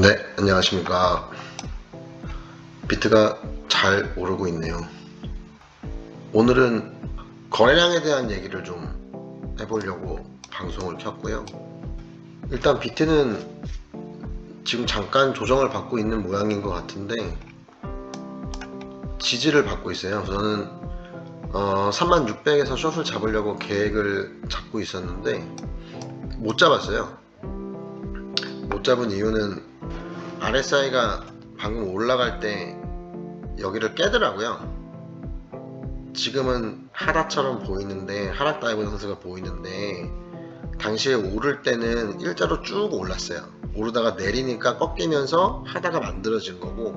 네, 안녕하십니까. 비트가 잘 오르고 있네요. 오늘은 거래량에 대한 얘기를 좀 해보려고 방송을 켰고요. 일단 비트는 지금 잠깐 조정을 받고 있는 모양인 것 같은데 지지를 받고 있어요. 저는 3600에서 숏을 잡으려고 계획을 잡고 있었는데 못 잡았어요. 못 잡은 이유는 RSI가 방금 올라갈 때 여기를 깨더라고요. 지금은 하락처럼 보이는데, 하락 다이브 선수가 보이는데, 당시에 오를 때는 일자로 쭉 올랐어요. 오르다가 내리니까 꺾이면서 하다가 만들어진 거고,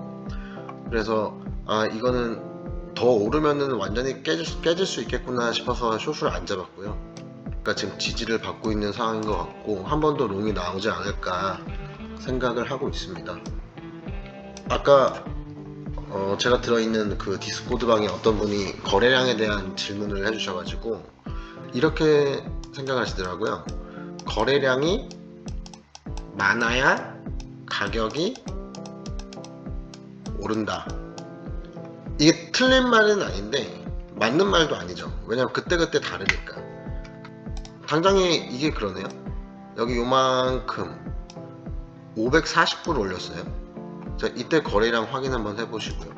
그래서 이거는 더 오르면은 완전히 깨질 수 있겠구나 싶어서 숏을 안 잡았고요. 그러니까 지금 지지를 받고 있는 상황인 것 같고, 한 번 더 롱이 나오지 않을까 생각을 하고 있습니다. 아까 제가 들어있는 그 디스코드 방에 어떤 분이 거래량에 대한 질문을 해주셔가지고 이렇게 생각하시더라고요. 거래량이 많아야 가격이 오른다. 이게 틀린 말은 아닌데 맞는 말도 아니죠. 왜냐면 그때그때 다르니까. 당장에 이게 그러네요. 여기 요만큼 540불 올렸어요. 자, 이때 거래량 확인 한번 해보시고요.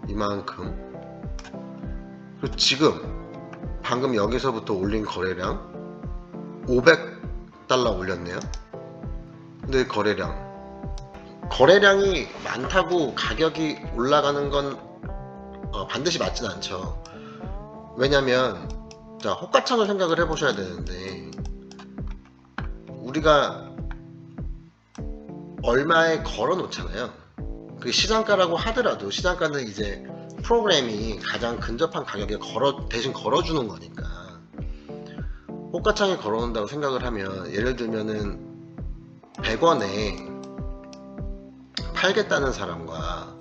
이만큼. 그리고 지금 방금 여기서부터 올린 거래량 500달러 올렸네요. 근데 거래량이 많다고 가격이 올라가는 건 반드시 맞진 않죠. 왜냐면 자, 호가창을 생각을 해보셔야 되는데 우리가 얼마에 걸어 놓잖아요. 그 시장가라고 하더라도 시장가는 이제 프로그램이 가장 근접한 가격에 대신 걸어주는 거니까 호가창에 걸어 놓는다고 생각을 하면, 예를 들면은 100원에 팔겠다는 사람과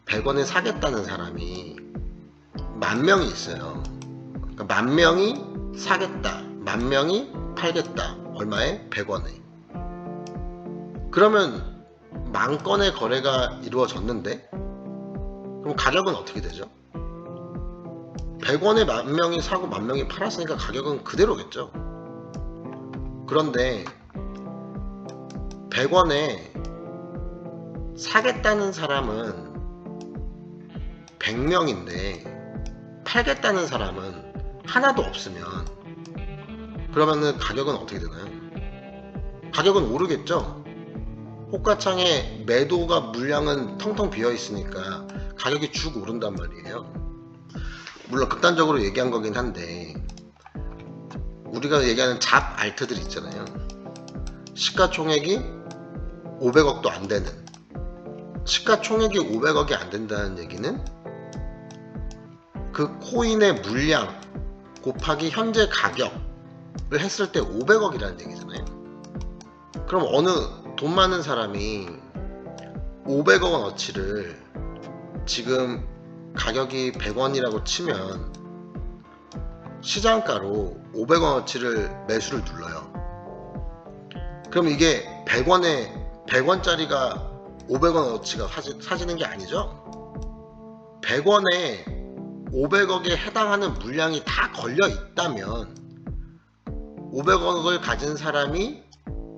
100원에 사겠다는 사람이 10,000명이 있어요. 그러니까 10,000명이 사겠다, 10,000명이 팔겠다. 얼마에? 100원에. 그러면 10,000건의 거래가 이루어졌는데 그럼 가격은 어떻게 되죠? 100원에 10,000명이 사고 10,000명이 팔았으니까 가격은 그대로겠죠. 그런데 100원에 사겠다는 사람은 100명인데 팔겠다는 사람은 하나도 없으면 그러면은 가격은 어떻게 되나요? 가격은 오르겠죠. 호가창에 매도가 물량은 텅텅 비어 있으니까 가격이 쭉 오른단 말이에요. 물론 극단적으로 얘기한 거긴 한데 우리가 얘기하는 잡 알트들 있잖아요. 시가총액이 500억도 안 되는, 시가총액이 500억이 안 된다는 얘기는 그 코인의 물량 곱하기 현재 가격을 했을 때 500억이라는 얘기잖아요. 그럼 어느 돈 많은 사람이 500억 원어치를 지금 가격이 100원이라고 치면 시장가로 500원 어치를 매수를 눌러요. 그럼 이게 100원짜리가 500원 어치가 사지는 게 아니죠. 100원에 500억에 해당하는 물량이 다 걸려 있다면 500억을 가진 사람이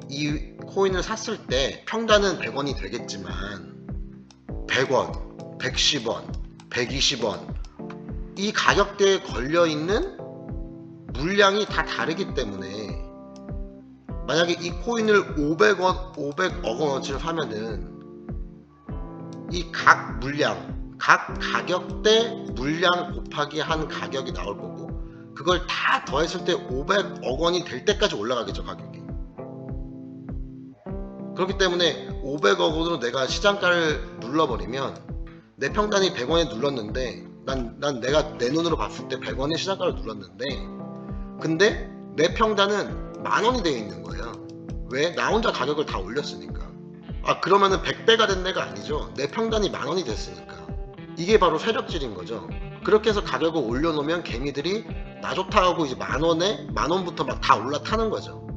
이 코인을 샀을 때 평단은 100원이 되겠지만 100원, 110원, 120원 이 가격대에 걸려있는 물량이 다 다르기 때문에 만약에 이 코인을 500억 원어치를 하면은 이 각 물량, 각 가격대 물량 곱하기 한 가격이 나올 거고 그걸 다 더했을 때 500억 원이 될 때까지 올라가겠죠, 가격이. 그렇기 때문에 500억 원으로 내가 시장가를 눌러버리면 내 평단이 100원에 눌렀는데 난 내가 내 눈으로 봤을 때 100원에 시장가를 눌렀는데 근데 내 평단은 10,000원이 되어 있는 거예요. 왜? 나 혼자 가격을 다 올렸으니까. 그러면은 100배가 된 데가 아니죠. 내 평단이 10,000원이 됐으니까. 이게 바로 세력질인 거죠. 그렇게 해서 가격을 올려놓으면 개미들이 나 좋다 하고 이제 10,000원에 10,000원부터 막 다 올라타는 거죠.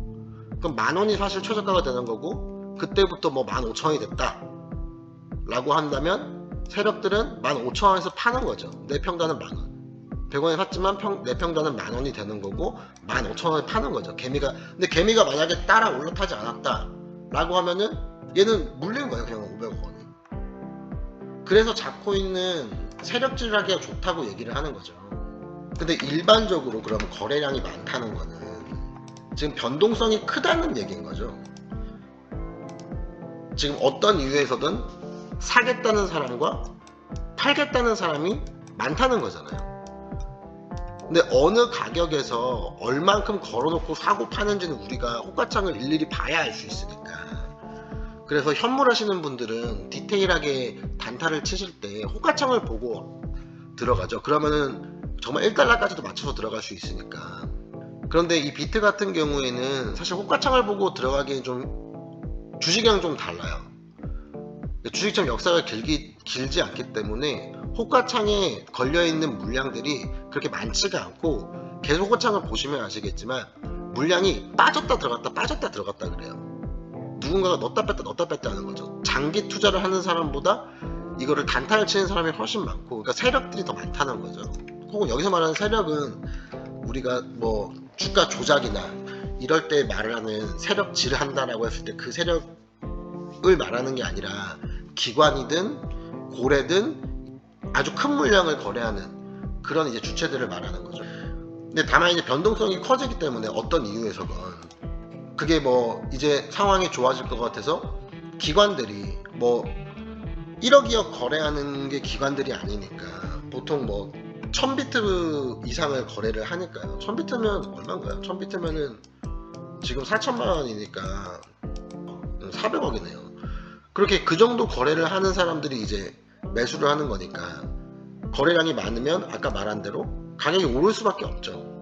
그럼 10,000원이 사실 최저가가 되는 거고 그때부터 뭐 15,000원이 됐다 라고 한다면 세력들은 15,000원에서 파는 거죠. 내 평단은 만원. 100원에 샀지만 내 평단은 만원이 되는 거고 15,000원에 파는 거죠. 근데 개미가 만약에 따라 올라타지 않았다 라고 하면은 얘는 물린 거예요. 그냥 500원이. 그래서 잡코인은 세력질하기가 좋다고 얘기를 하는 거죠. 근데 일반적으로 그럼 거래량이 많다는 거는 지금 변동성이 크다는 얘기인 거죠. 지금 어떤 이유에서든 사겠다는 사람과 팔겠다는 사람이 많다는 거잖아요. 근데 어느 가격에서 얼만큼 걸어놓고 사고 파는지는 우리가 호가창을 일일이 봐야 알 수 있으니까. 그래서 현물하시는 분들은 디테일하게 단타를 치실 때 호가창을 보고 들어가죠. 그러면은 정말 1달러까지도 맞춰서 들어갈 수 있으니까. 그런데 이 비트 같은 경우에는 사실 호가창을 보고 들어가기엔 좀 주식이랑 좀 달라요. 주식처럼 역사가 길지 않기 때문에 호가창에 걸려있는 물량들이 그렇게 많지가 않고, 계속 호가창을 보시면 아시겠지만 물량이 빠졌다 들어갔다 그래요. 누군가가 넣었다 뺐다 하는 거죠. 장기 투자를 하는 사람보다 이거를 단타를 치는 사람이 훨씬 많고, 그러니까 세력들이 더 많다는 거죠. 혹은 여기서 말하는 세력은 우리가 뭐 주가 조작이나 이럴 때 말을 하는 세력질을 한다라고 했을 때 그 세력을 말하는 게 아니라 기관이든 고래든 아주 큰 물량을 거래하는 그런 이제 주체들을 말하는 거죠. 근데 다만 이제 변동성이 커지기 때문에 어떤 이유에서건 그게 뭐 이제 상황이 좋아질 것 같아서 기관들이 뭐 1억 2억 거래하는 게 기관들이 아니니까 보통 뭐 1000비트 이상을 거래를 하니까요. 1000비트면 얼마인가요? 1000비트면은 지금 4천만 원이니까 400억이네요. 그렇게 그 정도 거래를 하는 사람들이 이제 매수를 하는 거니까 거래량이 많으면 아까 말한 대로 가격이 오를 수밖에 없죠.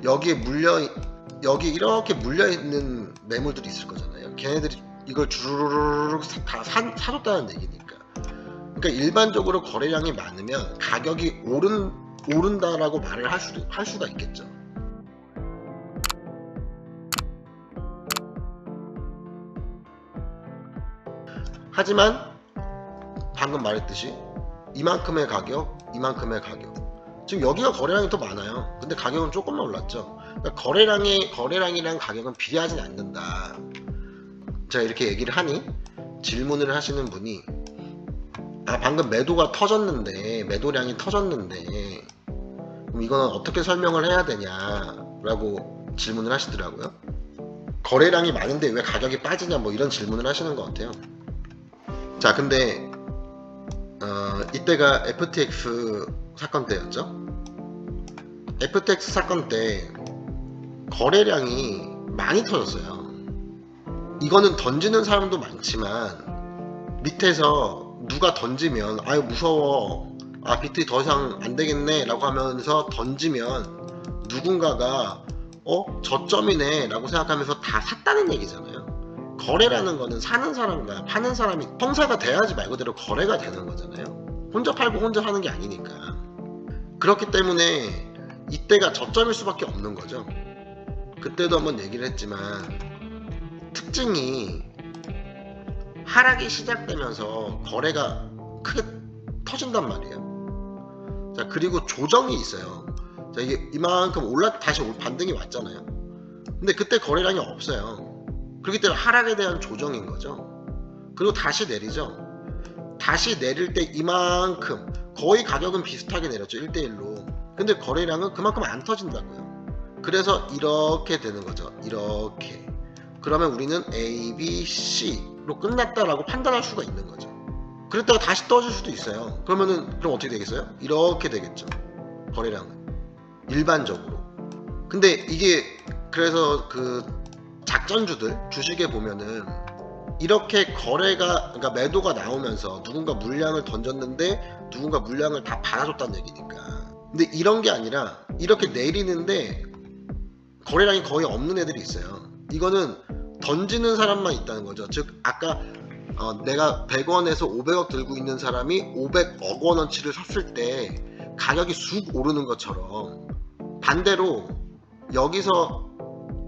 여기 이렇게 물려있는 매물들이 있을 거잖아요. 걔네들이 이걸 주르르르 다 사줬다는 얘기니까. 그러니까 일반적으로 거래량이 많으면 가격이 오른다라고 말을 할 수가 있겠죠. 하지만 방금 말했듯이 이만큼의 가격 지금 여기가 거래량이 더 많아요. 근데 가격은 조금만 올랐죠. 그러니까 거래량이랑 가격은 비례하진 않는다. 제가 이렇게 얘기를 하니 질문을 하시는 분이 방금 매도량이 터졌는데 그럼 이거는 어떻게 설명을 해야 되냐라고 질문을 하시더라고요. 거래량이 많은데 왜 가격이 빠지냐 뭐 이런 질문을 하시는 것 같아요. 자, 근데 이때가 FTX 사건 때였죠. FTX 사건 때 거래량이 많이 터졌어요. 이거는 던지는 사람도 많지만 밑에서 누가 던지면 아유 무서워, 비트 더 이상 안 되겠네 라고 하면서 던지면 누군가가 저점이네 라고 생각하면서 다 샀다는 얘기잖아요. 거래라는 거는 사는 사람과 파는 사람이 형사가 돼야지 말 그대로 거래가 되는 거잖아요. 혼자 팔고 혼자 사는 게 아니니까. 그렇기 때문에 이때가 저점일 수밖에 없는 거죠. 그때도 한번 얘기를 했지만 특징이 하락이 시작되면서 거래가 크게 터진단 말이에요. 자, 그리고 조정이 있어요. 자, 이게 이만큼 다시 반등이 왔잖아요. 근데 그때 거래량이 없어요. 그렇기 때문에 하락에 대한 조정인 거죠. 그리고 다시 내리죠. 다시 내릴 때 이만큼 거의 가격은 비슷하게 내렸죠. 1대1로. 근데 거래량은 그만큼 안 터진다고요. 그래서 이렇게 되는 거죠. 이렇게. 그러면 우리는 A, B, C로 끝났다라고 판단할 수가 있는 거죠. 그랬다가 다시 떠질 수도 있어요. 그럼 어떻게 되겠어요? 이렇게 되겠죠. 거래량은. 일반적으로. 근데 이게 그래서 그 작전주들 주식에 보면은 이렇게 그러니까 매도가 나오면서 누군가 물량을 던졌는데 누군가 물량을 다 받아줬다는 얘기니까. 근데 이런 게 아니라 이렇게 내리는데 거래량이 거의 없는 애들이 있어요. 이거는 던지는 사람만 있다는 거죠. 즉 아까 내가 100원에서 500억 들고 있는 사람이 500억 원어치를 샀을 때 가격이 쑥 오르는 것처럼 반대로 여기서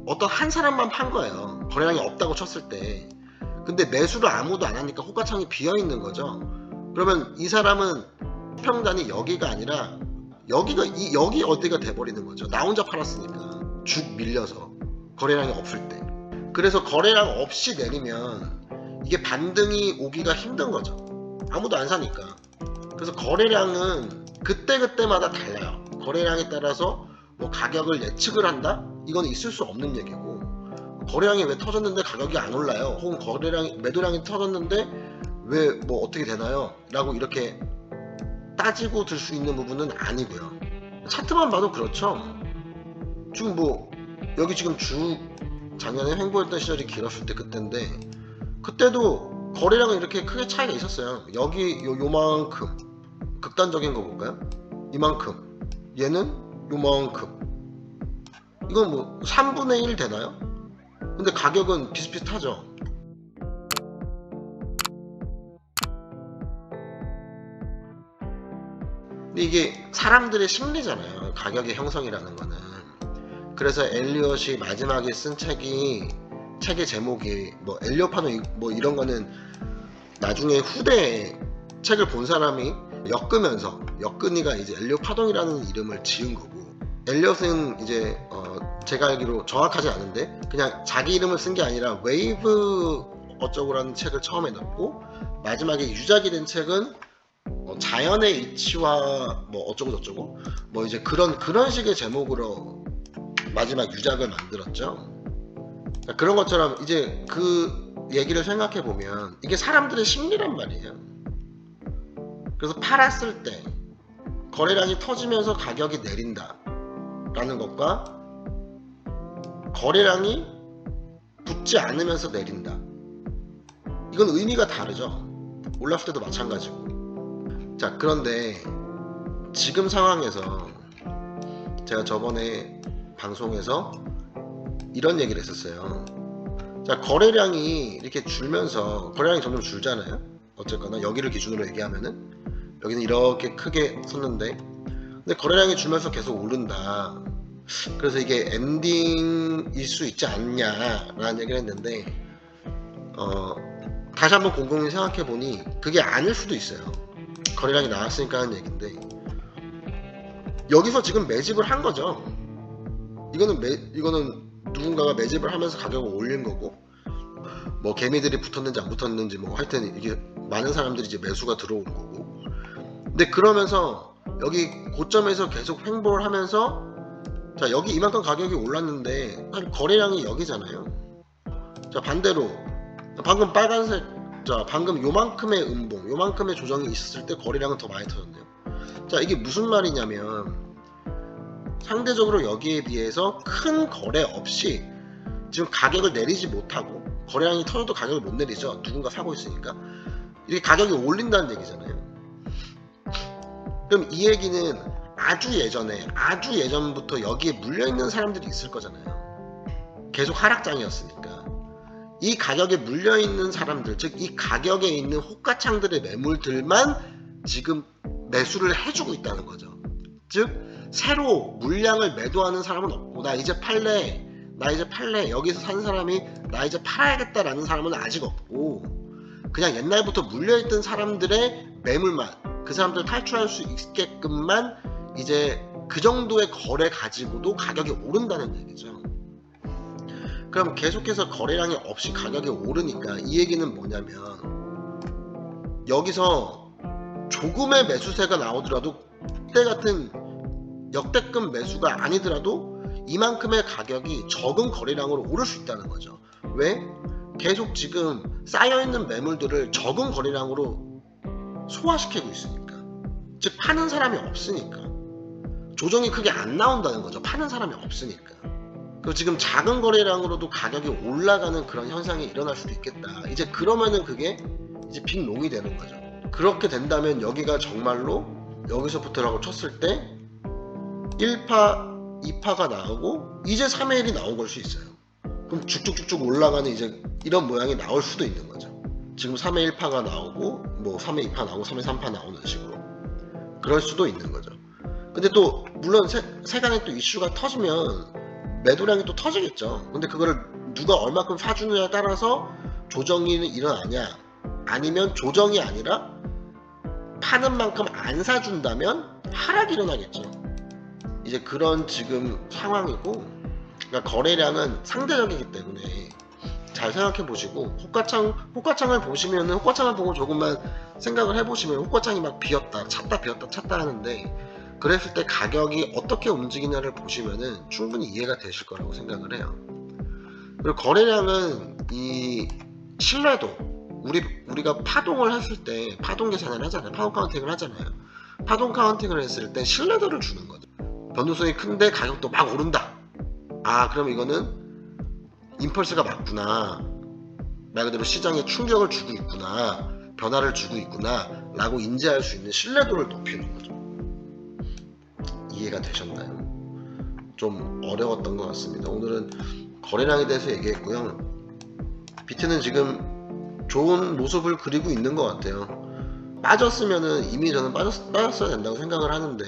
어떤 한 사람만 판 거예요. 거래량이 없다고 쳤을 때. 근데 매수를 아무도 안 하니까 호가창이 비어 있는 거죠. 그러면 이 사람은 수평단이 여기가 아니라 여기 어디가 돼버리는 거죠. 나 혼자 팔았으니까 죽 밀려서 거래량이 없을 때. 그래서 거래량 없이 내리면 이게 반등이 오기가 힘든 거죠. 아무도 안 사니까. 그래서 거래량은 그때그때마다 달라요. 거래량에 따라서 뭐 가격을 예측을 한다? 이건 있을 수 없는 얘기고, 거래량이 왜 터졌는데 가격이 안 올라요? 혹은 매도량이 터졌는데 왜 뭐 어떻게 되나요? 라고 이렇게 따지고 들 수 있는 부분은 아니고요. 차트만 봐도 그렇죠. 지금 뭐 여기 지금 작년에 횡보했던 시절이 길었을 때 그때인데, 그때도 거래량은 이렇게 크게 차이가 있었어요. 여기 요만큼 극단적인 거 볼까요? 이만큼, 얘는 요만큼. 이건 뭐 3분의 1 되나요? 근데 가격은 비슷비슷하죠. 근데 이게 사람들의 심리잖아요. 가격의 형성이라는 거는. 그래서 엘리엇이 마지막에 쓴 책의 제목이 뭐 엘리엇 파동 뭐 이런 거는 나중에 후대에 책을 본 사람이 엮으니가 이제 엘리엇 파동이라는 이름을 지은 거고, 엘리엇은 이제 제가 알기로 정확하지 않은데 그냥 자기 이름을 쓴 게 아니라 웨이브 어쩌고라는 책을 처음에 넣고, 마지막에 유작이 된 책은 자연의 이치와 뭐 어쩌고 저쩌고 뭐 이제 그런 식의 제목으로 마지막 유작을 만들었죠. 그런 것처럼 이제 그 얘기를 생각해 보면 이게 사람들의 심리란 말이에요. 그래서 팔았을 때 거래량이 터지면서 가격이 내린다 라는 것과 거래량이 붙지 않으면서 내린다, 이건 의미가 다르죠. 올랐을 때도 마찬가지고. 자, 그런데 지금 상황에서 제가 저번에 방송에서 이런 얘기를 했었어요. 자, 거래량이 이렇게 줄면서, 거래량이 점점 줄잖아요. 어쨌거나 여기를 기준으로 얘기하면은 여기는 이렇게 크게 섰는데, 근데 거래량이 줄면서 계속 오른다. 그래서 이게 엔딩일 수 있지 않냐라는 얘기를 했는데, 다시 한번 곰곰이 생각해 보니 그게 아닐 수도 있어요. 거래량이 나왔으니까 하는 얘기인데, 여기서 지금 매집을 한 거죠. 이거는 누군가가 매집을 하면서 가격을 올린 거고, 뭐 개미들이 붙었는지 안 붙었는지 뭐 하여튼 이게 많은 사람들이 이제 매수가 들어온 거고. 근데 그러면서 여기 고점에서 계속 횡보를 하면서, 자, 여기 이만큼 가격이 올랐는데 사실 거래량이 여기잖아요. 자, 반대로 방금 빨간색, 자, 방금 요만큼의 음봉, 요만큼의 조정이 있었을 때 거래량은 더 많이 터졌네요. 자, 이게 무슨 말이냐면 상대적으로 여기에 비해서 큰 거래 없이 지금 가격을 내리지 못하고, 거래량이 터져도 가격을 못 내리죠. 누군가 사고 있으니까. 이게 가격이 올린다는 얘기잖아요. 그럼 이 얘기는 아주 예전부터 여기에 물려있는 사람들이 있을 거잖아요. 계속 하락장이었으니까. 이 가격에 물려있는 사람들, 즉 이 가격에 있는 호가창들의 매물들만 지금 매수를 해주고 있다는 거죠. 즉 새로 물량을 매도하는 사람은 없고, 나 이제 팔래, 여기서 산 사람이 나 이제 팔아야겠다라는 사람은 아직 없고, 그냥 옛날부터 물려있던 사람들의 매물만, 그 사람들 탈출할 수 있게끔만 이제 그 정도의 거래 가지고도 가격이 오른다는 얘기죠. 그럼 계속해서 거래량이 없이 가격이 오르니까 이 얘기는 뭐냐면, 여기서 조금의 매수세가 나오더라도 그때 같은 역대급 매수가 아니더라도 이만큼의 가격이 적은 거래량으로 오를 수 있다는 거죠. 왜? 계속 지금 쌓여있는 매물들을 적은 거래량으로 소화시키고 있으니까. 즉 파는 사람이 없으니까. 조정이 크게 안 나온다는 거죠. 파는 사람이 없으니까. 그리고 지금 작은 거래량으로도 가격이 올라가는 그런 현상이 일어날 수도 있겠다. 이제 그러면은 그게 이제 빅롱이 되는 거죠. 그렇게 된다면 여기가 정말로 여기서부터라고 쳤을 때 1파, 2파가 나오고 이제 3의 1이 나온 걸 수 있어요. 그럼 쭉쭉쭉쭉 올라가는 이제 이런 모양이 나올 수도 있는 거죠. 지금 3의 1파가 나오고 뭐 3의 2파 나오고 3의 3파 나오는 식으로 그럴 수도 있는 거죠. 근데 또 물론 세간에 또 이슈가 터지면 매도량이 또 터지겠죠. 근데 그거를 누가 얼마큼 사주느냐에 따라서 조정이 일어나냐, 아니면 조정이 아니라 파는 만큼 안 사준다면 하락이 일어나겠죠. 이제 그런 지금 상황이고, 그러니까 거래량은 상대적이기 때문에 잘 생각해 보시고, 호가창을 보시면은, 호가창을 보고 조금만 생각을 해보시면, 호가창이 막 비었다 찼다 비었다 찼다 하는데, 그랬을 때 가격이 어떻게 움직이냐를 보시면은 충분히 이해가 되실 거라고 생각을 해요. 그리고 거래량은 이 신뢰도, 우리가 파동을 했을 때 파동 계산을 하잖아요. 파동 카운팅을 하잖아요. 파동 카운팅을 했을 때 신뢰도를 주는 거죠. 변동성이 큰데 가격도 막 오른다. 아, 그럼 이거는 임펄스가 맞구나, 말 그대로 시장에 충격을 주고 있구나, 변화를 주고 있구나 라고 인지할 수 있는 신뢰도를 높이는 거죠. 이해가 되셨나요? 좀 어려웠던 것 같습니다. 오늘은 거래량에 대해서 얘기했고요. 비트는 지금 좋은 모습을 그리고 있는 것 같아요. 빠졌으면은 이미 저는 빠졌어야 된다고 생각을 하는데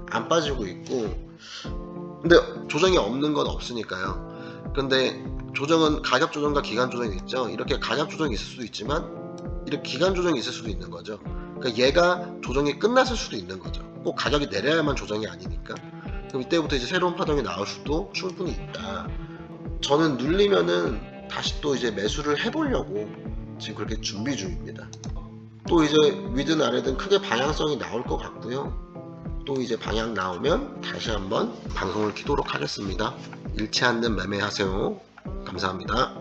안 빠지고 있고, 근데 조정이 없는 건 없으니까요. 근데 조정은 가격 조정과 기간 조정이 있죠. 이렇게 가격 조정이 있을 수도 있지만 이렇게 기간 조정이 있을 수도 있는 거죠. 그러니까 얘가 조정이 끝났을 수도 있는 거죠. 꼭 가격이 내려야만 조정이 아니니까. 그럼 이때부터 이제 새로운 파동이 나올 수도 충분히 있다. 저는 눌리면은 다시 또 이제 매수를 해보려고 지금 그렇게 준비 중입니다. 또 이제 위든 아래든 크게 방향성이 나올 것 같고요. 또 이제 방향 나오면 다시 한번 방송을 키도록 하겠습니다. 잃지 않는 매매하세요. 감사합니다.